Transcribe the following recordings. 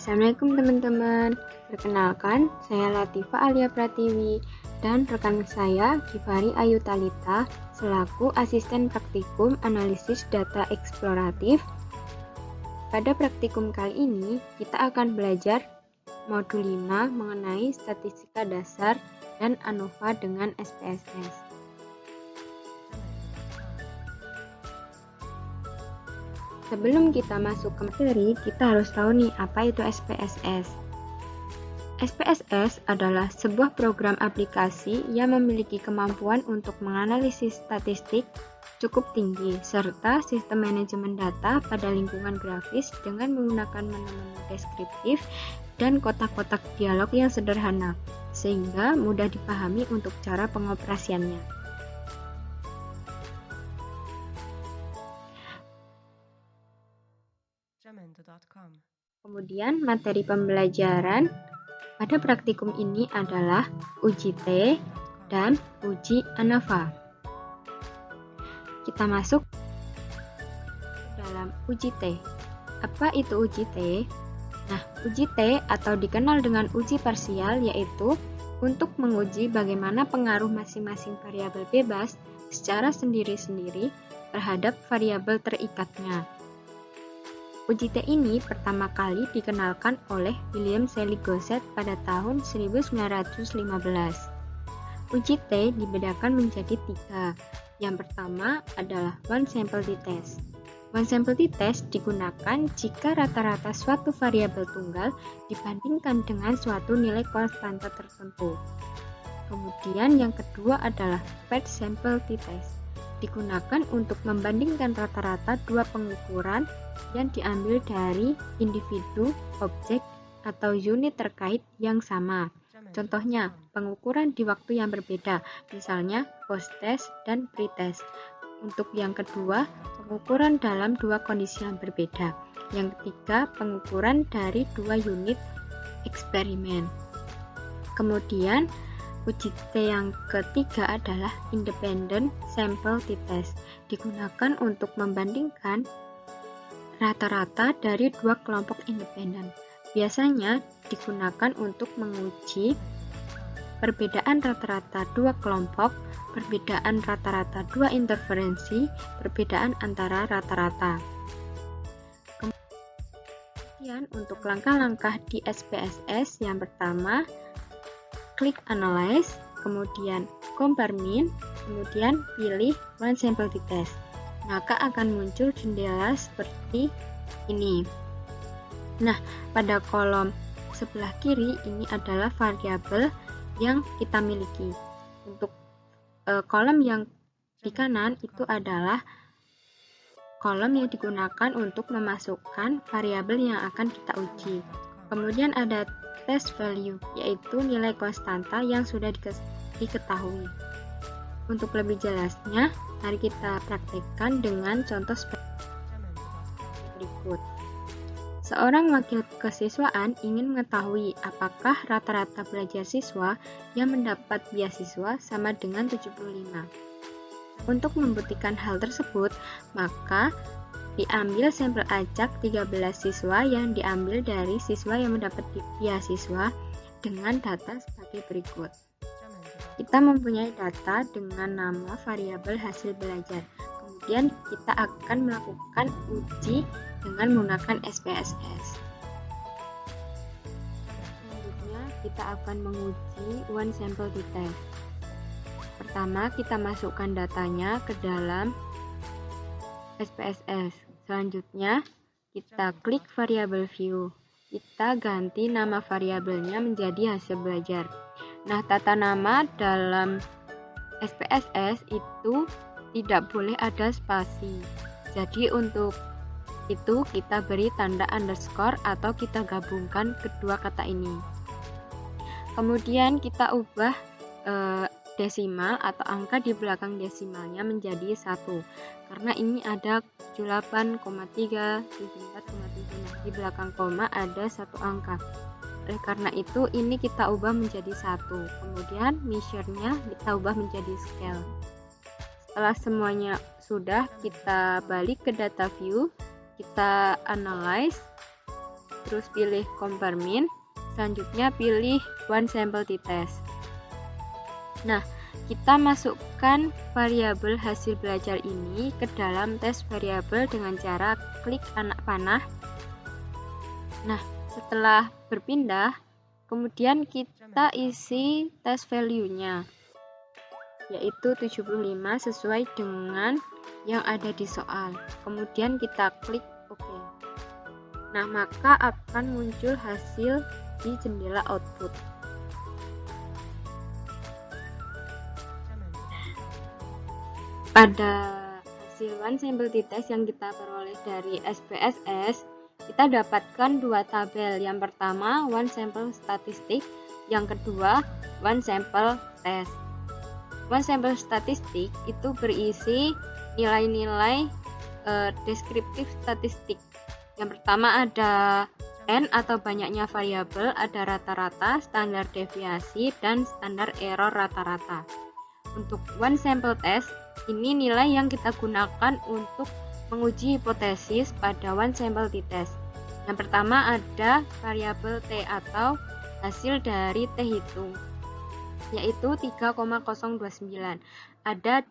Assalamualaikum teman-teman. Perkenalkan, saya Latifa Alia Pratiwi dan rekan saya Givari Ayu Talita selaku asisten praktikum analisis data eksploratif. Pada praktikum kali ini, kita akan belajar modul 5 mengenai statistika dasar dan ANOVA dengan SPSS. Sebelum kita masuk ke materi, kita harus tahu nih apa itu SPSS. SPSS adalah sebuah program aplikasi yang memiliki kemampuan untuk menganalisis statistik cukup tinggi serta sistem manajemen data pada lingkungan grafis dengan menggunakan menu-menu deskriptif dan kotak-kotak dialog yang sederhana sehingga mudah dipahami untuk cara pengoperasiannya. Kemudian materi pembelajaran pada praktikum ini adalah uji T dan uji ANOVA. Kita masuk dalam uji T. Apa itu uji T? Nah, uji T atau dikenal dengan uji parsial yaitu untuk menguji bagaimana pengaruh masing-masing variabel bebas secara sendiri-sendiri terhadap variabel terikatnya. Uji T ini pertama kali dikenalkan oleh William Sally Gosset pada tahun 1915. Uji T dibedakan menjadi 3. Yang pertama adalah one sample t-test. One sample t-test digunakan jika rata-rata suatu variabel tunggal dibandingkan dengan suatu nilai konstanta tertentu. Kemudian yang kedua adalah paired sample t-test. Digunakan untuk membandingkan rata-rata dua pengukuran yang diambil dari individu, objek, atau unit terkait yang sama. Contohnya, pengukuran di waktu yang berbeda, misalnya post-test dan pre-test. Untuk yang kedua, pengukuran dalam dua kondisi yang berbeda. Yang ketiga, pengukuran dari dua unit eksperimen. Kemudian, uji T yang ketiga adalah independent sample t-test. Digunakan untuk membandingkan rata-rata dari dua kelompok independen. Biasanya digunakan untuk menguji perbedaan rata-rata dua kelompok, perbedaan rata-rata dua interferensi, perbedaan antara rata-rata. Kemudian untuk langkah-langkah di SPSS yang pertama, klik Analyze, kemudian Compare Mean, kemudian pilih One Sample t-test. Maka akan muncul jendela seperti ini. Nah, pada kolom sebelah kiri ini adalah variabel yang kita miliki. Untuk kolom yang di kanan itu adalah kolom yang digunakan untuk memasukkan variabel yang akan kita uji. Kemudian ada test value, yaitu nilai konstanta yang sudah diketahui. Untuk lebih jelasnya, mari kita praktekkan dengan contoh berikut. Seorang wakil kesiswaan ingin mengetahui apakah rata-rata belajar siswa yang mendapat beasiswa sama dengan 75. Untuk membuktikan hal tersebut, maka diambil sampel acak 13 siswa yang diambil dari siswa yang mendapat beasiswa dengan data sebagai berikut. Kita mempunyai data dengan nama variabel hasil belajar. Kemudian kita akan melakukan uji dengan menggunakan SPSS. Selanjutnya kita akan menguji one sample t-test. Pertama, kita masukkan datanya ke dalam SPSS. Selanjutnya, kita klik variabel view. Kita ganti nama variabelnya menjadi hasil belajar. Nah, tata nama dalam SPSS itu tidak boleh ada spasi. Jadi untuk itu kita beri tanda underscore atau kita gabungkan kedua kata ini. Kemudian kita ubah desimal atau angka di belakang desimalnya menjadi 1 karena ini ada 78,3, 74,7. Nah, di belakang koma ada satu angka. Oleh karena itu ini kita ubah menjadi 1. Kemudian measure-nya kita ubah menjadi scale. Setelah semuanya sudah, kita balik ke data view, kita analyze. terus pilih compare mean, selanjutnya pilih one sample t-test. Nah, kita masukkan variabel hasil belajar ini ke dalam tes variabel dengan cara klik anak panah. Nah, setelah berpindah, kemudian kita isi tes value-nya, yaitu 75 sesuai dengan yang ada di soal. Kemudian kita klik OK. Nah, maka akan muncul hasil di jendela output. Pada hasil one sample t-test yang kita peroleh dari SPSS, kita dapatkan dua tabel. Yang pertama one sample statistik, yang kedua one sample test. One sample statistik itu berisi nilai-nilai deskriptif statistik. Yang pertama ada N atau banyaknya variabel, ada rata-rata, standar deviasi, dan standar error rata-rata. Untuk one sample test, ini nilai yang kita gunakan untuk menguji hipotesis pada one sample t-test. Yang pertama ada variabel T atau hasil dari T hitung, yaitu 3,029. Ada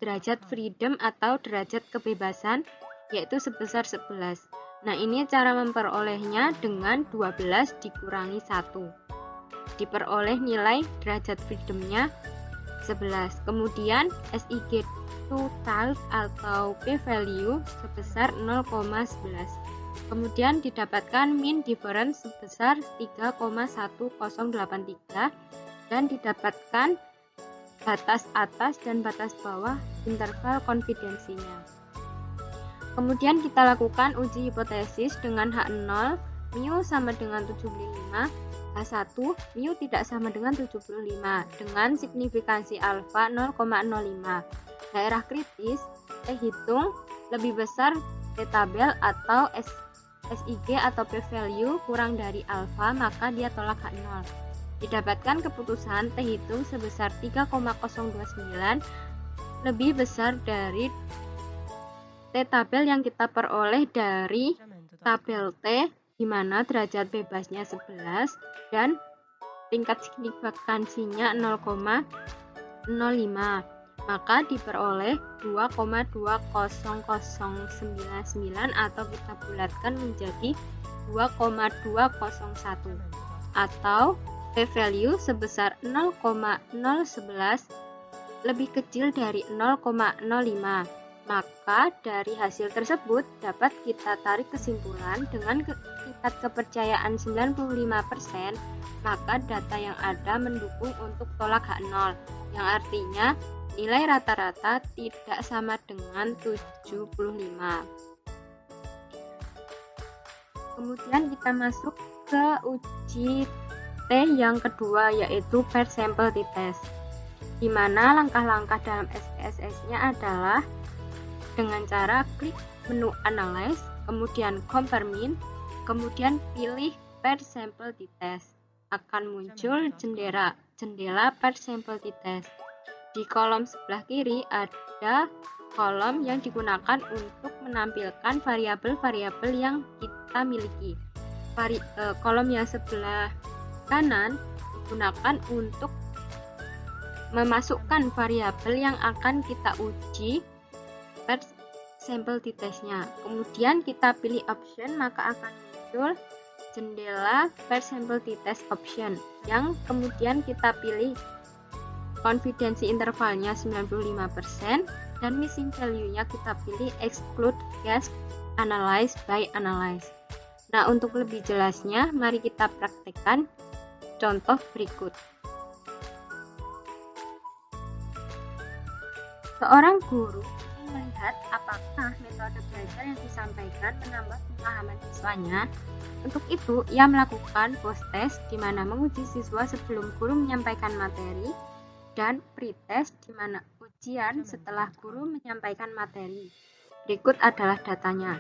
derajat freedom atau derajat kebebasan, yaitu sebesar 11. Nah, ini cara memperolehnya dengan 12 dikurangi 1. Diperoleh nilai derajat freedomnya 11. Kemudian SIG total atau p-value sebesar 0,11. Kemudian didapatkan mean difference sebesar 3,1083 dan didapatkan batas atas dan batas bawah interval konfidensinya. Kemudian kita lakukan uji hipotesis dengan H0, mu sama dengan 75, H1, mu tidak sama dengan 75 dengan signifikansi alfa 0,05. Daerah kritis, T hitung lebih besar T tabel atau SIG atau p-value kurang dari alfa, maka dia tolak H0. Didapatkan keputusan T hitung sebesar 3,029 lebih besar dari T tabel yang kita peroleh dari tabel T, di mana derajat bebasnya 11 dan tingkat signifikansinya 0,05, maka diperoleh 2,20099 atau kita bulatkan menjadi 2,201 atau p-value sebesar 0,011 lebih kecil dari 0,05. Maka dari hasil tersebut dapat kita tarik kesimpulan dengan tingkat kepercayaan 95%, maka data yang ada mendukung untuk tolak H0, yang artinya nilai rata-rata tidak sama dengan 75. Kemudian kita masuk ke uji T yang kedua, yaitu per sample t-test, di mana langkah-langkah dalam SPSS-nya adalah dengan cara klik menu Analyze, kemudian Compare Mean, kemudian pilih Per Sample t-test. Akan muncul jendela Per Sample t-test. Di kolom sebelah kiri ada kolom yang digunakan untuk menampilkan variabel-variabel yang kita miliki. Kolom yang sebelah kanan digunakan untuk memasukkan variabel yang akan kita uji per sampel t-testnya. Kemudian kita pilih option, maka akan muncul jendela per sampel t-test option, yang kemudian kita pilih konfidensi intervalnya 95% dan missing value-nya kita pilih exclude guess analyze by analyze. Nah, untuk lebih jelasnya mari kita praktekkan contoh berikut. Seorang guru melihat apakah metode belajar yang disampaikan menambah pemahaman siswanya. Untuk itu, ia melakukan post-test di mana menguji siswa sebelum guru menyampaikan materi, dan pre-test di mana ujian setelah guru menyampaikan materi. Berikut adalah datanya.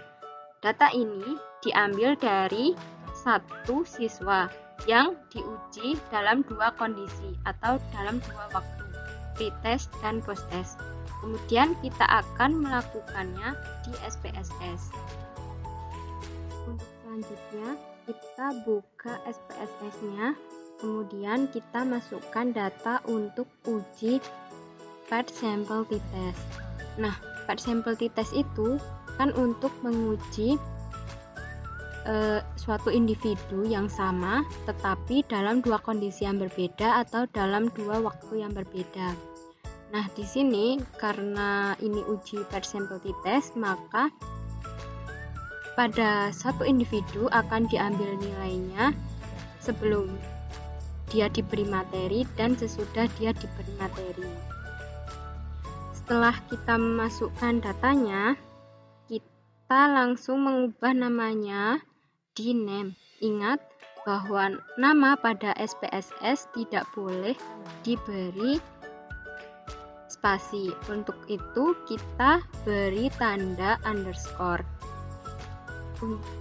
Data ini diambil dari satu siswa yang diuji dalam dua kondisi atau dalam dua waktu, pre-test dan post-test. Kemudian kita akan melakukannya di SPSS. Untuk selanjutnya, kita buka SPSS-nya, kemudian kita masukkan data untuk uji part sample t-test. Nah, part sample t-test itu kan untuk menguji suatu individu yang sama tetapi dalam dua kondisi yang berbeda atau dalam dua waktu yang berbeda. Nah, di sini karena ini uji part sample t-test, maka pada satu individu akan diambil nilainya sebelum dia diberi materi dan sesudah dia diberi materi. Setelah kita memasukkan datanya, kita langsung mengubah namanya di name. Ingat bahwa nama pada SPSS tidak boleh diberi spasi. Untuk itu kita beri tanda underscore.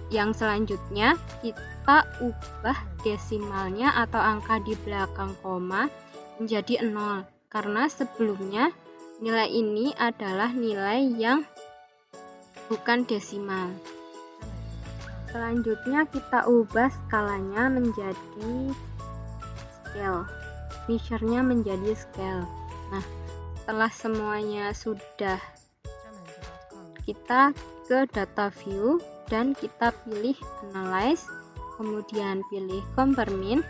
Yang selanjutnya kita ubah desimalnya atau angka di belakang koma menjadi 0 karena sebelumnya nilai ini adalah nilai yang bukan desimal. Selanjutnya kita ubah skalanya menjadi scale, measure-nya menjadi scale. Nah, setelah semuanya sudah, kita ke data view dan kita pilih analyze, kemudian pilih compare mean,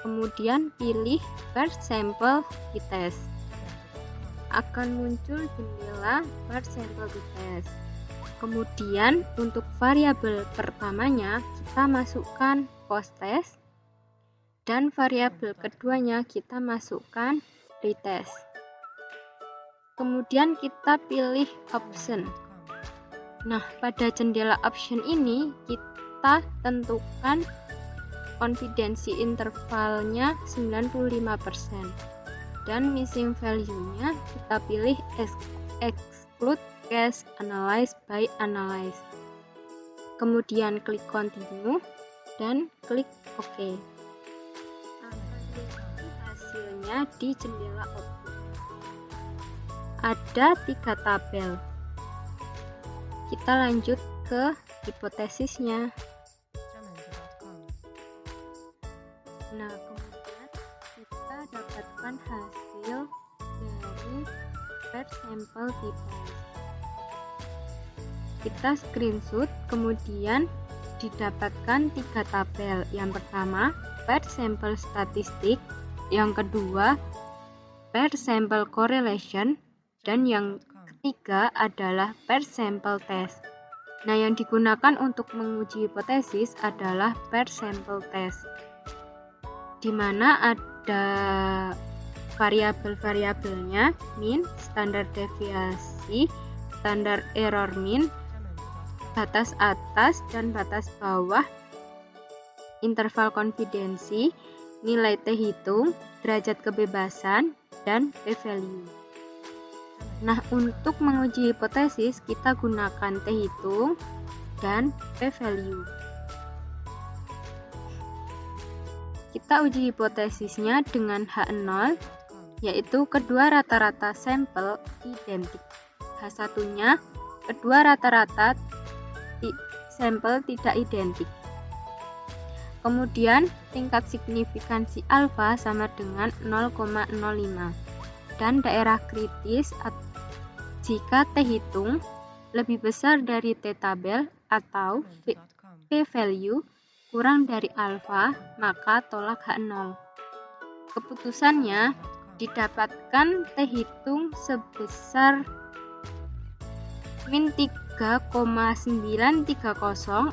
kemudian pilih part sample t-test. Akan muncul jendela part sample t-test. Kemudian untuk variabel pertamanya kita masukkan post test dan variabel keduanya kita masukkan retest. Kemudian kita pilih option. Nah, pada jendela option ini kita tentukan konfidensi intervalnya 95% dan missing value-nya kita pilih exclude case analyze by analyze. Kemudian klik continue dan klik OK. Hasilnya di jendela output. Ada 3 tabel. Kita lanjut ke hipotesisnya. Nah, kemudian kita dapatkan hasil dari part sample t-test. Kita screenshot, kemudian didapatkan 3 tabel. Yang pertama, part sample statistik, yang kedua, part sample correlation, dan yang ketiga adalah part sample test. Nah, yang digunakan untuk menguji hipotesis adalah part sample test, di mana ada variabel-variabelnya mean, standar deviasi, standar error mean, batas atas dan batas bawah, interval konfidensi, nilai t-hitung, derajat kebebasan, dan p-value. Nah, untuk menguji hipotesis kita gunakan t-hitung dan p-value. Kita uji hipotesisnya dengan H0, yaitu kedua rata-rata sampel identik. H1-nya, kedua rata-rata sampel tidak identik. Kemudian tingkat signifikansi alfa sama dengan 0,05 dan daerah kritis jika t-hitung lebih besar dari t-tabel atau p-value kurang dari alfa, maka tolak H0. Keputusannya didapatkan t-hitung sebesar min 3,930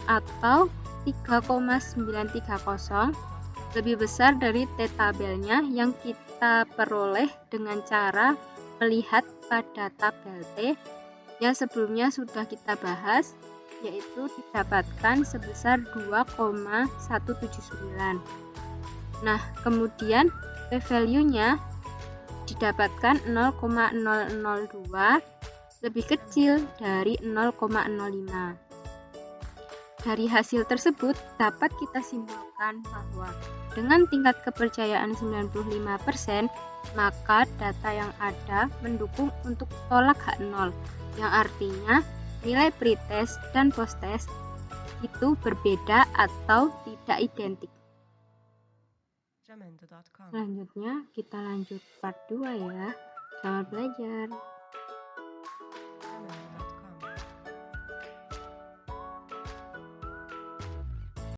atau 3,930 lebih besar dari t-tabelnya yang kita peroleh dengan cara melihat pada tabel T yang sebelumnya sudah kita bahas, yaitu didapatkan sebesar 2,179. Nah, kemudian p-value-nya didapatkan 0,002 lebih kecil dari 0,05. Dari hasil tersebut dapat kita simpulkan bahwa dengan tingkat kepercayaan 95%, maka data yang ada mendukung untuk tolak H0, yang artinya nilai pretest dan posttest itu berbeda atau tidak identik. Jamendo.com. Selanjutnya kita lanjut part 2 ya. Selamat belajar.